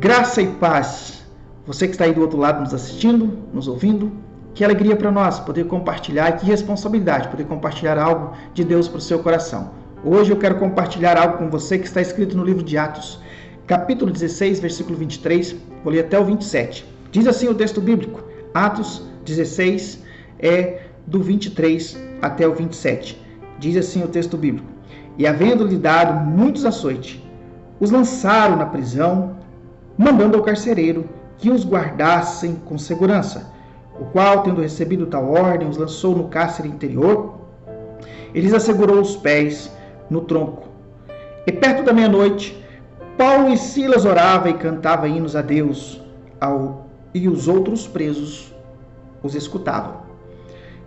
Graça e paz. Você que está aí do outro lado nos assistindo, nos ouvindo, que alegria para nós poder compartilhar, e que responsabilidade poder compartilhar algo de Deus para o seu coração. Hoje eu quero compartilhar algo com você que está escrito no livro de Atos, capítulo 16, versículo 23, vou ler até o 27. Diz assim o texto bíblico, Atos 16, do 23 até o 27. Diz assim o texto bíblico: E havendo-lhe dado muitos açoites, os lançaram na prisão, mandando ao carcereiro que os guardassem com segurança, o qual, tendo recebido tal ordem, os lançou no cárcere interior e lhes assegurou os pés no tronco. E perto da meia-noite, Paulo e Silas oravam e cantavam hinos a Deus, e os outros presos os escutavam.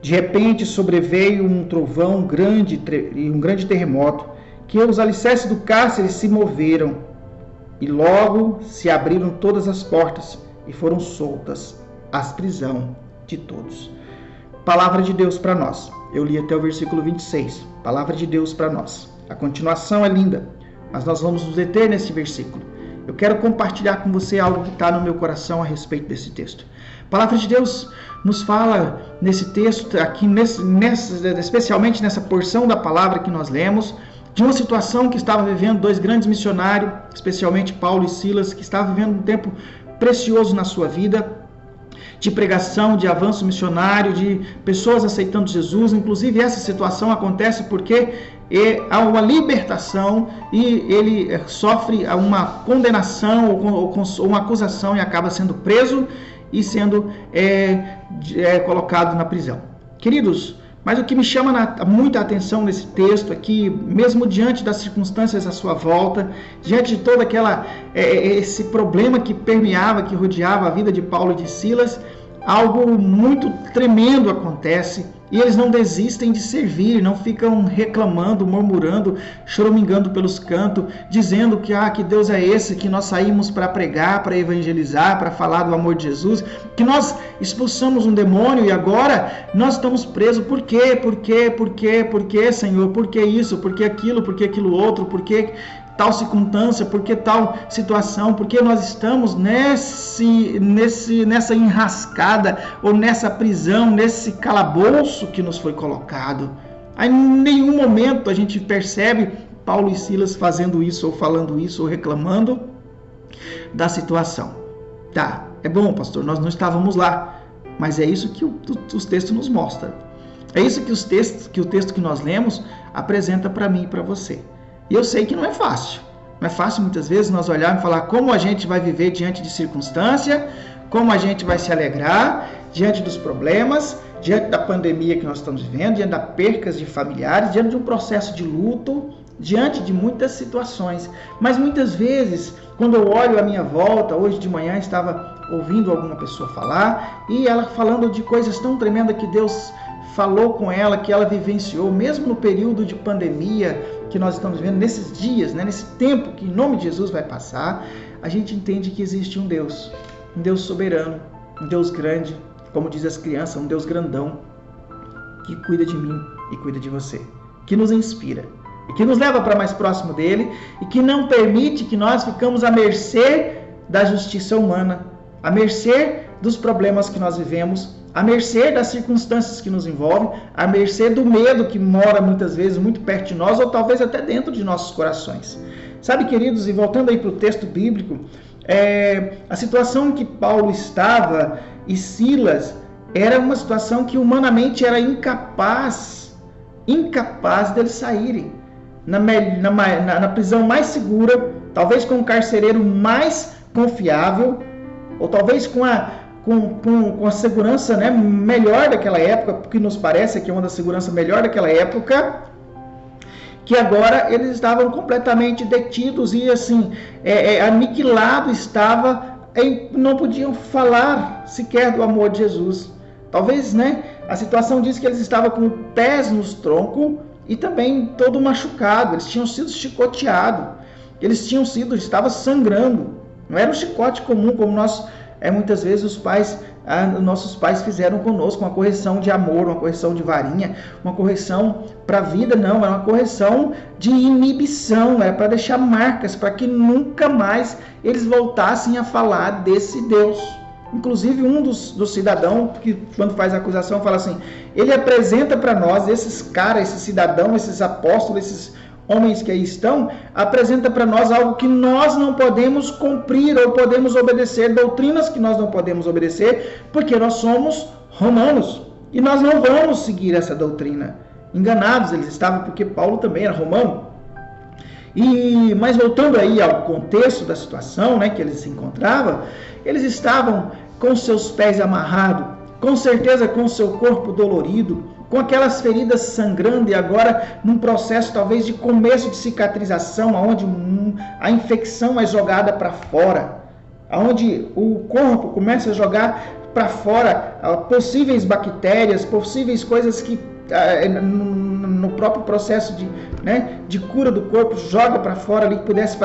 De repente sobreveio um trovão grande e um grande terremoto, que os alicerces do cárcere se moveram, e logo se abriram todas as portas, e foram soltas as prisão de todos. Palavra de Deus para nós. Eu li até o versículo 26. Palavra de Deus para nós. A continuação é linda, mas nós vamos nos deter nesse versículo. Eu quero compartilhar com você algo que está no meu coração a respeito desse texto. A palavra de Deus nos fala nesse texto, aqui especialmente nessa porção da palavra que nós lemos, de uma situação que estava vivendo dois grandes missionários, especialmente Paulo e Silas, que estavam vivendo um tempo precioso na sua vida, de pregação, de avanço missionário, de pessoas aceitando Jesus. Inclusive essa situação acontece porque há uma libertação e ele sofre uma condenação ou uma acusação e acaba sendo preso e sendo colocado na prisão. Queridos, mas o que me chama muita atenção nesse texto aqui, mesmo diante das circunstâncias à sua volta, diante de todo esse problema que permeava, que rodeava a vida de Paulo e de Silas, algo muito tremendo acontece. E eles não desistem de servir, não ficam reclamando, murmurando, choramingando pelos cantos, dizendo que Deus é esse, que nós saímos para pregar, para evangelizar, para falar do amor de Jesus, que nós expulsamos um demônio e agora nós estamos presos. Por quê? Por quê, Senhor? Por que isso? Por que aquilo outro? Por que tal circunstância? Por que tal situação? Por que nós estamos nessa enrascada ou nessa prisão, nesse calabouço que nos foi colocado? Aí, em nenhum momento a gente percebe Paulo e Silas fazendo isso, ou falando isso, ou reclamando da situação. Tá, é bom, pastor, nós não estávamos lá, mas é isso que os textos nos mostram. É isso que o texto que nós lemos apresenta para mim e para você. E eu sei que não é fácil. Não é fácil muitas vezes nós olharmos e falar como a gente vai viver diante de circunstância, como a gente vai se alegrar diante dos problemas, diante da pandemia que nós estamos vivendo, diante das percas de familiares, diante de um processo de luto, diante de muitas situações. Mas muitas vezes, quando eu olho à minha volta, hoje de manhã estava ouvindo alguma pessoa falar, e ela falando de coisas tão tremendas que Deus falou com ela, que ela vivenciou, mesmo no período de pandemia que nós estamos vivendo, nesses dias, nesse tempo que em nome de Jesus vai passar, a gente entende que existe um Deus soberano, um Deus grande, como diz as crianças, um Deus grandão, que cuida de mim e cuida de você, que nos inspira e que nos leva para mais próximo dele e que não permite que nós ficamos à mercê da justiça humana, à mercê dos problemas que nós vivemos, à mercê das circunstâncias que nos envolvem, à mercê do medo que mora muitas vezes muito perto de nós ou talvez até dentro de nossos corações. Sabe, queridos, e voltando aí para o texto bíblico, a situação em que Paulo estava e Silas era uma situação que humanamente era incapaz deles saírem. Na prisão mais segura, talvez com o carcereiro mais confiável, ou talvez com a segurança, né, melhor daquela época, porque nos parece que é uma da segurança melhor daquela época, que agora eles estavam completamente detidos e assim, aniquilado estava, não podiam falar sequer do amor de Jesus. Talvez, né, a situação diz que eles estavam com pés nos troncos e também todo machucado, eles tinham sido chicoteados, estavam sangrando, não era um chicote comum como nós muitas vezes os pais nossos pais fizeram conosco, uma correção de amor, uma correção de varinha, uma correção para a vida, não, é uma correção de inibição, é para deixar marcas, para que nunca mais eles voltassem a falar desse Deus. Inclusive um dos cidadãos, que quando faz a acusação, fala assim, ele apresenta para nós, esses caras, esses cidadãos, esses apóstolos, esses homens que aí estão, apresenta para nós algo que nós não podemos cumprir ou podemos obedecer, doutrinas que nós não podemos obedecer, porque nós somos romanos e nós não vamos seguir essa doutrina. Enganados eles estavam, porque Paulo também era romano. Mas voltando aí ao contexto da situação, né, que eles se encontravam, eles estavam com seus pés amarrados, com certeza com seu corpo dolorido, com aquelas feridas sangrando e agora num processo talvez de começo de cicatrização, onde a infecção é jogada para fora, onde o corpo começa a jogar para fora possíveis bactérias, possíveis coisas que no próprio processo de cura do corpo joga para fora ali que pudesse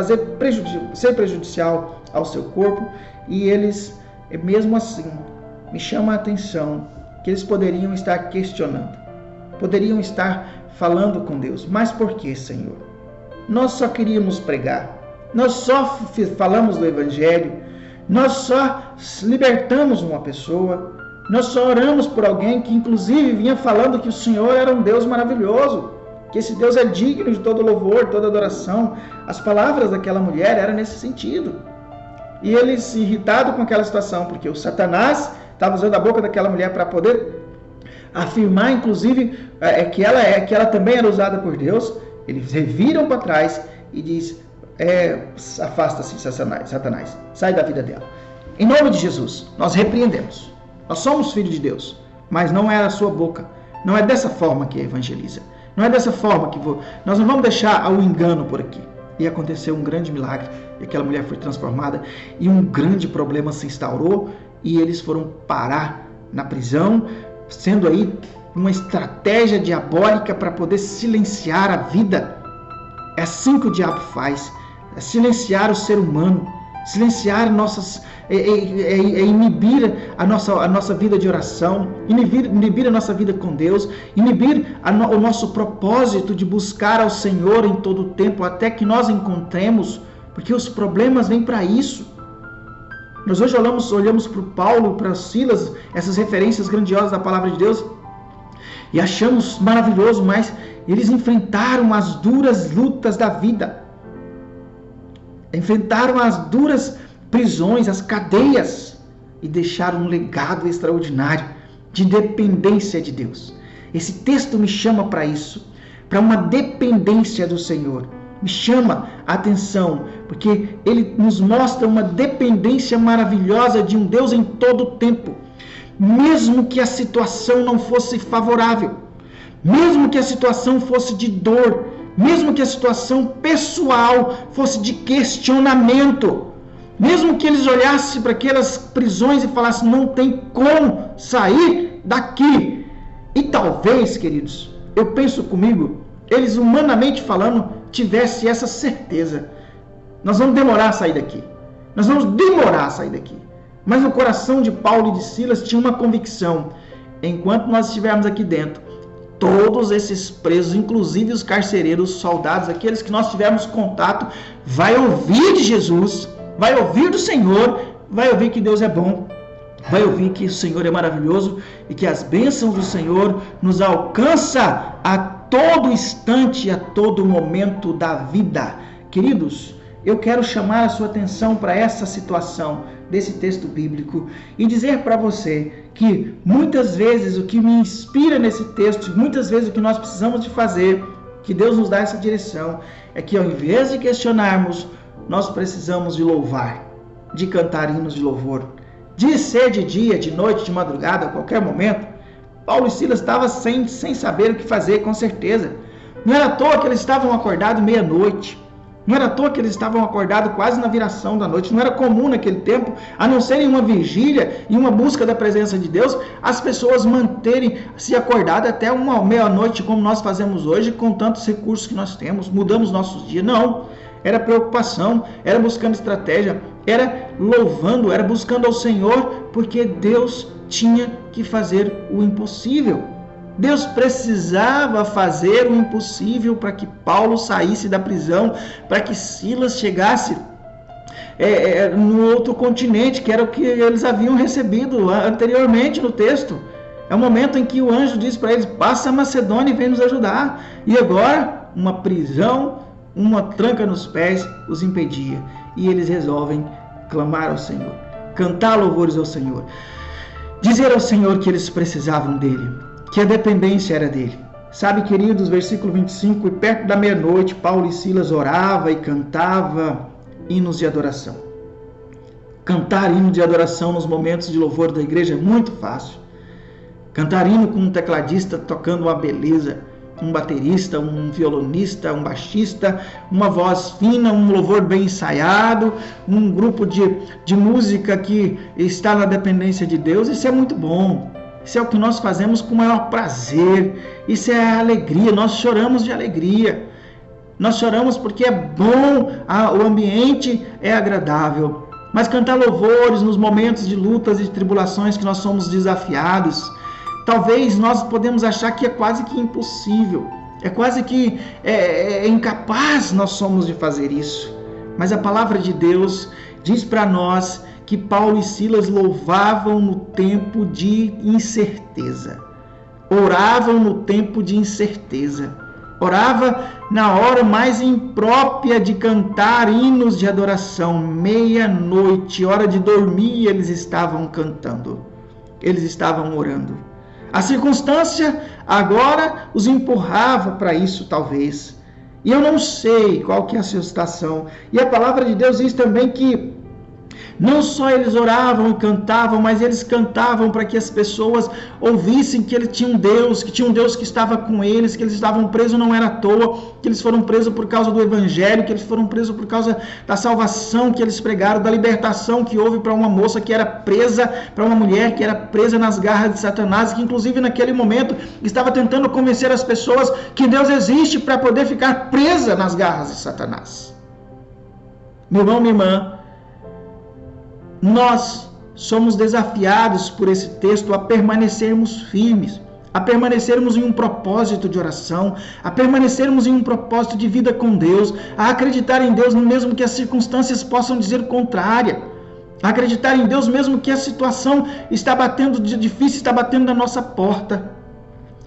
ser prejudicial ao seu corpo. E eles, mesmo assim, me chama a atenção que eles poderiam estar questionando, poderiam estar falando com Deus. Mas por que, Senhor? Nós só queríamos pregar, nós só falamos do Evangelho, nós só libertamos uma pessoa, nós só oramos por alguém que inclusive vinha falando que o Senhor era um Deus maravilhoso, que esse Deus é digno de todo louvor, toda adoração. As palavras daquela mulher eram nesse sentido. E eles, irritados com aquela situação, porque o Satanás estava usando a boca daquela mulher para poder afirmar, inclusive, que ela também era usada por Deus, eles reviram para trás e diz, afasta-se, Satanás, sai da vida dela. Em nome de Jesus, nós repreendemos. Nós somos filhos de Deus, mas não é a sua boca. Não é dessa forma que evangeliza. Não é dessa forma que nós não vamos deixar o engano por aqui. E aconteceu um grande milagre. E aquela mulher foi transformada. E um grande problema se instaurou. E eles foram parar na prisão, sendo aí uma estratégia diabólica para poder silenciar a vida. É assim que o diabo faz. É silenciar o ser humano. Silenciar inibir a nossa vida de oração, inibir a nossa vida com Deus, inibir o nosso propósito de buscar ao Senhor em todo o tempo, até que nós encontremos, porque os problemas vêm para isso. Nós hoje olhamos para o Paulo, para Silas, essas referências grandiosas da palavra de Deus, e achamos maravilhoso, mas eles enfrentaram as duras lutas da vida. Enfrentaram as duras prisões, as cadeias, e deixaram um legado extraordinário de dependência de Deus. Esse texto me chama para isso, para uma dependência do Senhor. Me chama a atenção, porque ele nos mostra uma dependência maravilhosa de um Deus em todo o tempo. Mesmo que a situação não fosse favorável, mesmo que a situação fosse de dor, mesmo que a situação pessoal fosse de questionamento, mesmo que eles olhassem para aquelas prisões e falassem, não tem como sair daqui. E talvez, queridos, eu penso comigo, eles humanamente falando, tivessem essa certeza. Nós vamos demorar a sair daqui. Nós vamos demorar a sair daqui. Mas no coração de Paulo e de Silas tinha uma convicção. Enquanto nós estivermos aqui dentro, todos esses presos, inclusive os carcereiros, os soldados, aqueles que nós tivermos contato, vai ouvir de Jesus, vai ouvir do Senhor, vai ouvir que Deus é bom, vai ouvir que o Senhor é maravilhoso e que as bênçãos do Senhor nos alcançam a todo instante, a todo momento da vida. Queridos, eu quero chamar a sua atenção para essa situação desse texto bíblico e dizer para você que muitas vezes o que me inspira nesse texto, muitas vezes o que nós precisamos de fazer, que Deus nos dá essa direção, é que ao invés de questionarmos, nós precisamos de louvar, de cantar hinos de louvor, de ser de dia, de noite, de madrugada, a qualquer momento. Paulo e Silas estavam sem saber o que fazer, com certeza. Não era à toa que eles estavam acordados meia-noite. Não era à toa que eles estavam acordados quase na viração da noite. Não era comum naquele tempo, a não ser em uma vigília e uma busca da presença de Deus, as pessoas manterem-se acordadas até uma meia-noite, como nós fazemos hoje, com tantos recursos que nós temos, mudamos nossos dias. Não, era preocupação, era buscando estratégia, era louvando, era buscando ao Senhor, porque Deus tinha que fazer o impossível. Deus precisava fazer o impossível para que Paulo saísse da prisão, para que Silas chegasse no outro continente, que era o que eles haviam recebido anteriormente no texto. É o momento em que o anjo diz para eles: passa a Macedônia e vem nos ajudar. E agora, uma prisão, uma tranca nos pés os impedia. E eles resolvem clamar ao Senhor, cantar louvores ao Senhor, dizer ao Senhor que eles precisavam dele, que a dependência era dele. Sabe, queridos, versículo 25, e perto da meia-noite, Paulo e Silas orava e cantava hinos de adoração. Cantar hino de adoração nos momentos de louvor da igreja é muito fácil. Cantar hino com um tecladista tocando uma beleza, um baterista, um violonista, um baixista, uma voz fina, um louvor bem ensaiado, um grupo de música que está na dependência de Deus, isso é muito bom. Isso é o que nós fazemos com o maior prazer, isso é a alegria, nós choramos de alegria. Nós choramos porque é bom, o ambiente é agradável. Mas cantar louvores nos momentos de lutas e de tribulações que nós somos desafiados, talvez nós podemos achar que é quase que impossível, é quase que incapaz nós somos de fazer isso. Mas a palavra de Deus diz para nós que Paulo e Silas louvavam no tempo de incerteza, oravam no tempo de incerteza, orava na hora mais imprópria de cantar hinos de adoração, meia-noite, hora de dormir, eles estavam cantando, eles estavam orando. A circunstância agora os empurrava para isso, talvez. E eu não sei qual que é a sua situação. E a palavra de Deus diz também que não só eles oravam e cantavam, mas eles cantavam para que as pessoas ouvissem que tinha um Deus que estava com eles, que eles estavam presos não era à toa, que eles foram presos por causa do Evangelho, que eles foram presos por causa da salvação que eles pregaram, da libertação que houve para uma moça que era presa, para uma mulher que era presa nas garras de Satanás, que inclusive naquele momento estava tentando convencer as pessoas que Deus existe para poder ficar presa nas garras de Satanás. Meu irmão, minha irmã, nós somos desafiados por esse texto a permanecermos firmes, a permanecermos em um propósito de oração, a permanecermos em um propósito de vida com Deus, a acreditar em Deus mesmo que as circunstâncias possam dizer o contrário, a acreditar em Deus mesmo que a situação está batendo de difícil, está batendo na nossa porta.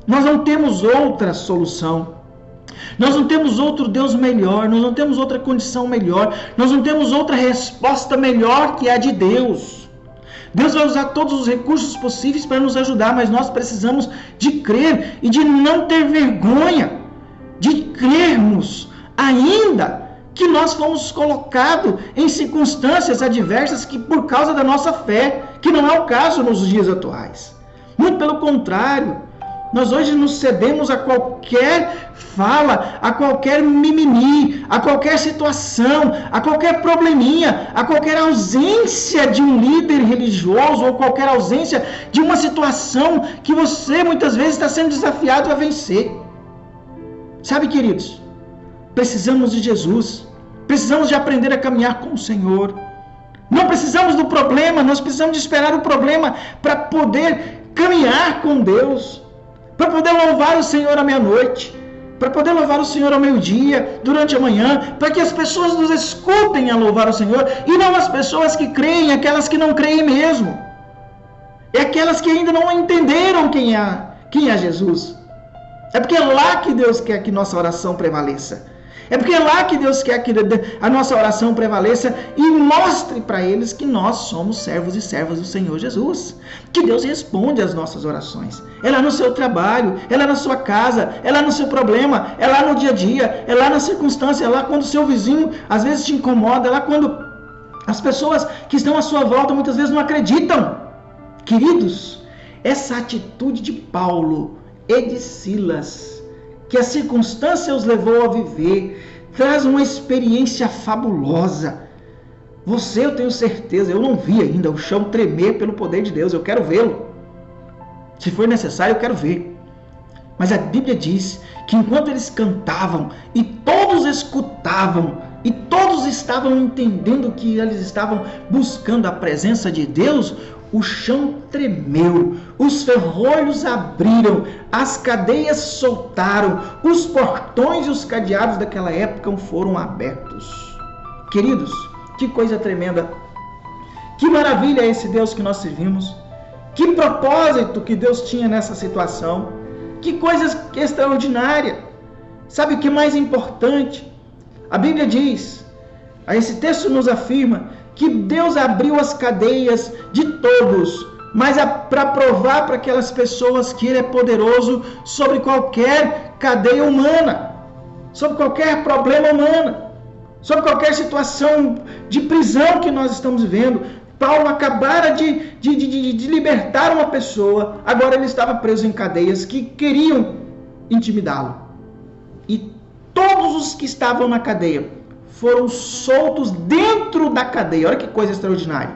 Nós não temos outra solução. Nós não temos outro Deus melhor, nós não temos outra condição melhor, nós não temos outra resposta melhor que a de Deus. Deus vai usar todos os recursos possíveis para nos ajudar, mas nós precisamos de crer e de não ter vergonha, de crermos ainda que nós fomos colocados em circunstâncias adversas que por causa da nossa fé, que não é o caso nos dias atuais. Muito pelo contrário, nós hoje nos cedemos a qualquer fala, a qualquer mimimi, a qualquer situação, a qualquer probleminha, a qualquer ausência de um líder religioso ou qualquer ausência de uma situação que você muitas vezes está sendo desafiado a vencer. Sabe, queridos, precisamos de Jesus, precisamos de aprender a caminhar com o Senhor. Não precisamos do problema, nós precisamos de esperar o problema para poder caminhar com Deus, para poder louvar o Senhor à meia-noite, para poder louvar o Senhor ao meio-dia, durante a manhã, para que as pessoas nos escutem a louvar o Senhor, e não as pessoas que creem, aquelas que não creem mesmo, é aquelas que ainda não entenderam quem é Jesus. É porque é lá que Deus quer que nossa oração prevaleça. É porque é lá que Deus quer que a nossa oração prevaleça e mostre para eles que nós somos servos e servas do Senhor Jesus. Que Deus responde às nossas orações. É lá no seu trabalho, é lá na sua casa, é lá no seu problema, é lá no dia a dia, é lá na circunstância, é lá quando o seu vizinho às vezes te incomoda, é lá quando as pessoas que estão à sua volta muitas vezes não acreditam. Queridos, essa atitude de Paulo e de Silas, que a circunstância os levou a viver, traz uma experiência fabulosa. Eu tenho certeza, eu não vi ainda o chão tremer pelo poder de Deus, eu quero vê-lo. Se for necessário, eu quero ver. Mas a Bíblia diz que enquanto eles cantavam e todos escutavam, e todos estavam entendendo que eles estavam buscando a presença de Deus, o chão tremeu, os ferrolhos abriram, as cadeias soltaram, os portões e os cadeados daquela época foram abertos. Queridos, que coisa tremenda! Que maravilha é esse Deus que nós servimos! Que propósito que Deus tinha nessa situação! Que coisa extraordinária! Sabe o que é mais importante? A Bíblia diz, esse texto nos afirma, que Deus abriu as cadeias de todos, mas para provar para aquelas pessoas que Ele é poderoso sobre qualquer cadeia humana, sobre qualquer problema humano, sobre qualquer situação de prisão que nós estamos vivendo. Paulo acabara de libertar uma pessoa, agora ele estava preso em cadeias que queriam intimidá-lo. E todos os que estavam na cadeia foram soltos dentro da cadeia. Olha que coisa extraordinária.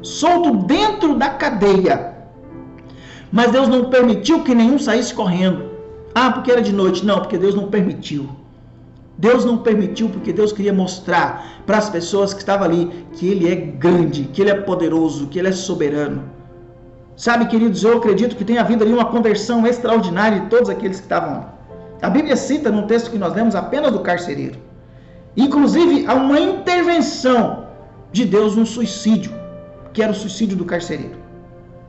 Solto dentro da cadeia. Mas Deus não permitiu que nenhum saísse correndo. Ah, porque era de noite. Não, porque Deus não permitiu. Deus não permitiu porque Deus queria mostrar para as pessoas que estavam ali que Ele é grande, que Ele é poderoso, que Ele é soberano. Sabe, queridos, eu acredito que tem havido ali uma conversão extraordinária de todos aqueles que estavam lá. A Bíblia cita num texto que nós lemos apenas do carcereiro. Inclusive, há uma intervenção de Deus no suicídio, que era o suicídio do carcereiro.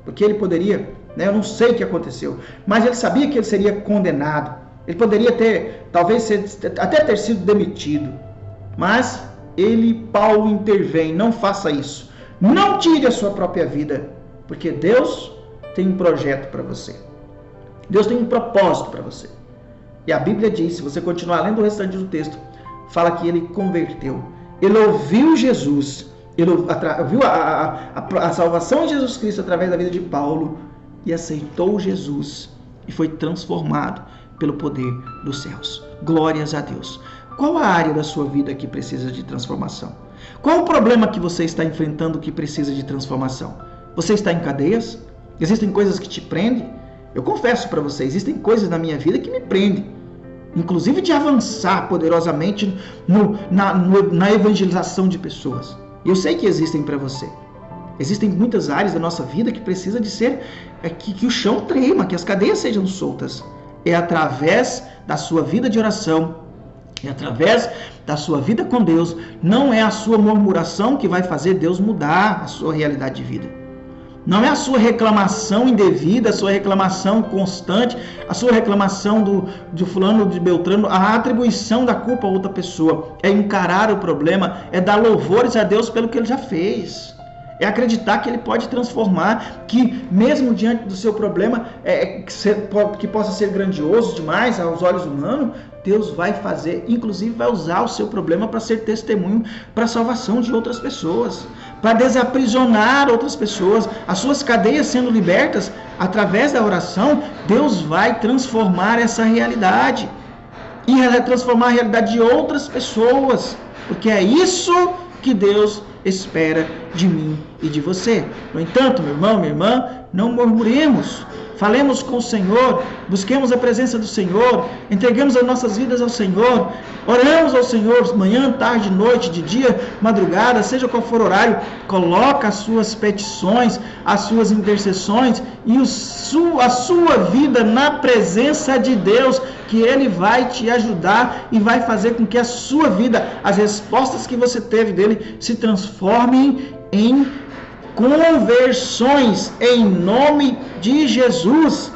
Porque ele poderia, eu não sei o que aconteceu, mas ele sabia que ele seria condenado. Ele poderia até ter sido demitido. Mas Paulo intervém, não faça isso. Não tire a sua própria vida, porque Deus tem um projeto para você. Deus tem um propósito para você. E a Bíblia diz, se você continuar lendo o restante do texto, fala que ele converteu. Ele ouviu Jesus. Ele ouviu a salvação de Jesus Cristo através da vida de Paulo e aceitou Jesus e foi transformado pelo poder dos céus. Glórias a Deus. Qual a área da sua vida que precisa de transformação? Qual o problema que você está enfrentando que precisa de transformação? Você está em cadeias? Existem coisas que te prendem? Eu confesso para você, existem coisas na minha vida que me prendem. Inclusive de avançar poderosamente na evangelização de pessoas. E eu sei que existem para você. Existem muitas áreas da nossa vida que precisa de ser que o chão trema, que as cadeias sejam soltas. É através da sua vida de oração, é através da sua vida com Deus. Não é a sua murmuração que vai fazer Deus mudar a sua realidade de vida. Não é a sua reclamação indevida, a sua reclamação constante, a sua reclamação de fulano, de Beltrano, a atribuição da culpa a outra pessoa. É encarar o problema, é dar louvores a Deus pelo que Ele já fez. É acreditar que Ele pode transformar, que mesmo diante do seu problema, que possa ser grandioso demais aos olhos humanos, Deus vai fazer, inclusive vai usar o seu problema para ser testemunho para a salvação de outras pessoas, para desaprisionar outras pessoas, as suas cadeias sendo libertas através da oração. Deus vai transformar essa realidade e vai transformar a realidade de outras pessoas, porque é isso que Deus espera de mim e de você. No entanto, meu irmão, minha irmã, não murmuremos. Falemos com o Senhor, busquemos a presença do Senhor, entreguemos as nossas vidas ao Senhor, oramos ao Senhor manhã, tarde, noite, de dia, madrugada, seja qual for o horário. Coloca as suas petições, as suas intercessões e a sua vida na presença de Deus, que Ele vai te ajudar e vai fazer com que a sua vida, as respostas que você teve dele, se transformem em conversões em nome de Jesus.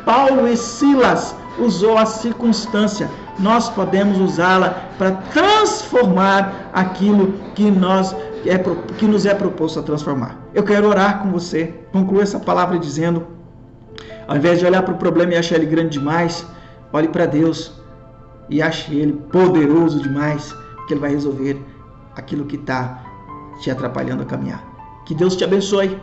Paulo e Silas usou a circunstância, nós podemos usá-la para transformar aquilo que nos é proposto a transformar. Eu quero orar com você, concluo essa palavra dizendo, ao invés de olhar para o problema e achar ele grande demais, olhe para Deus e ache ele poderoso demais, que ele vai resolver aquilo que está te atrapalhando a caminhar. Que Deus te abençoe.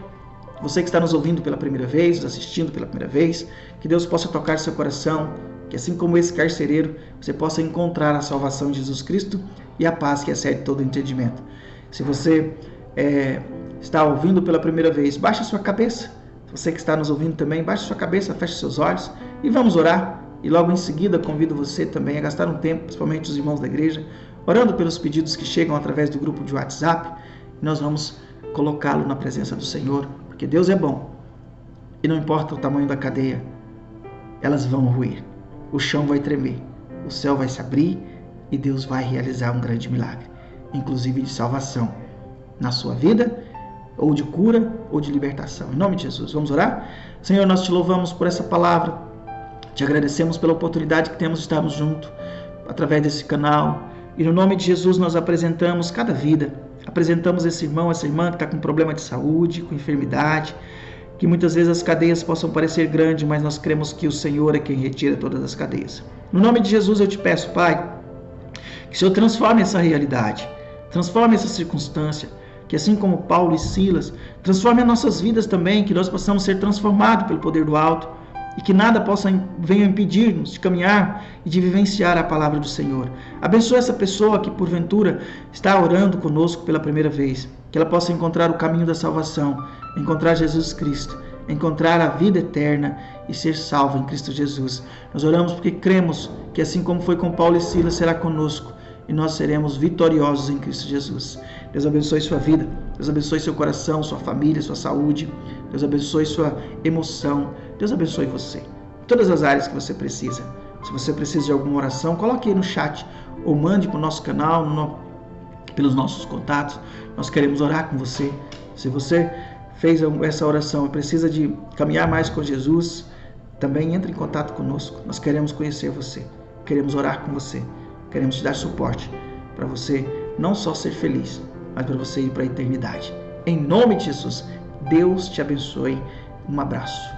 Você que está nos ouvindo pela primeira vez, nos assistindo pela primeira vez, que Deus possa tocar seu coração, que assim como esse carcereiro, você possa encontrar a salvação de Jesus Cristo e a paz que excede todo entendimento. Se você está ouvindo pela primeira vez, baixe a sua cabeça. Você que está nos ouvindo também, baixe a sua cabeça, feche seus olhos e vamos orar. E logo em seguida convido você também a gastar um tempo, principalmente os irmãos da igreja, orando pelos pedidos que chegam através do grupo de WhatsApp. Nós vamos colocá-lo na presença do Senhor, porque Deus é bom. E não importa o tamanho da cadeia, elas vão ruir. O chão vai tremer, o céu vai se abrir e Deus vai realizar um grande milagre, inclusive de salvação na sua vida, ou de cura, ou de libertação. Em nome de Jesus, vamos orar? Senhor, nós te louvamos por essa palavra, te agradecemos pela oportunidade que temos de estarmos juntos através desse canal, e no nome de Jesus nós apresentamos cada vida, apresentamos esse irmão, essa irmã que está com problema de saúde, com enfermidade, que muitas vezes as cadeias possam parecer grandes, mas nós cremos que o Senhor é quem retira todas as cadeias. No nome de Jesus eu te peço, Pai, que o Senhor transforme essa realidade, transforme essa circunstância, que assim como Paulo e Silas, transforme as nossas vidas também, que nós possamos ser transformados pelo poder do alto e que nada venha impedir-nos de caminhar e de vivenciar a palavra do Senhor. Abençoa essa pessoa que porventura está orando conosco pela primeira vez, que ela possa encontrar o caminho da salvação, encontrar Jesus Cristo, encontrar a vida eterna e ser salva em Cristo Jesus. Nós oramos porque cremos que assim como foi com Paulo e Silas, será conosco e nós seremos vitoriosos em Cristo Jesus. Deus abençoe sua vida, Deus abençoe seu coração, sua família, sua saúde, Deus abençoe sua emoção, Deus abençoe você, todas as áreas que você precisa. Se você precisa de alguma oração, coloque aí no chat ou mande para o nosso canal, pelos nossos contatos. Nós queremos orar com você. Se você fez essa oração e precisa de caminhar mais com Jesus, também entre em contato conosco. Nós queremos conhecer você, queremos orar com você, queremos te dar suporte para você não só ser feliz, mas para você ir para a eternidade. Em nome de Jesus, Deus te abençoe. Um abraço.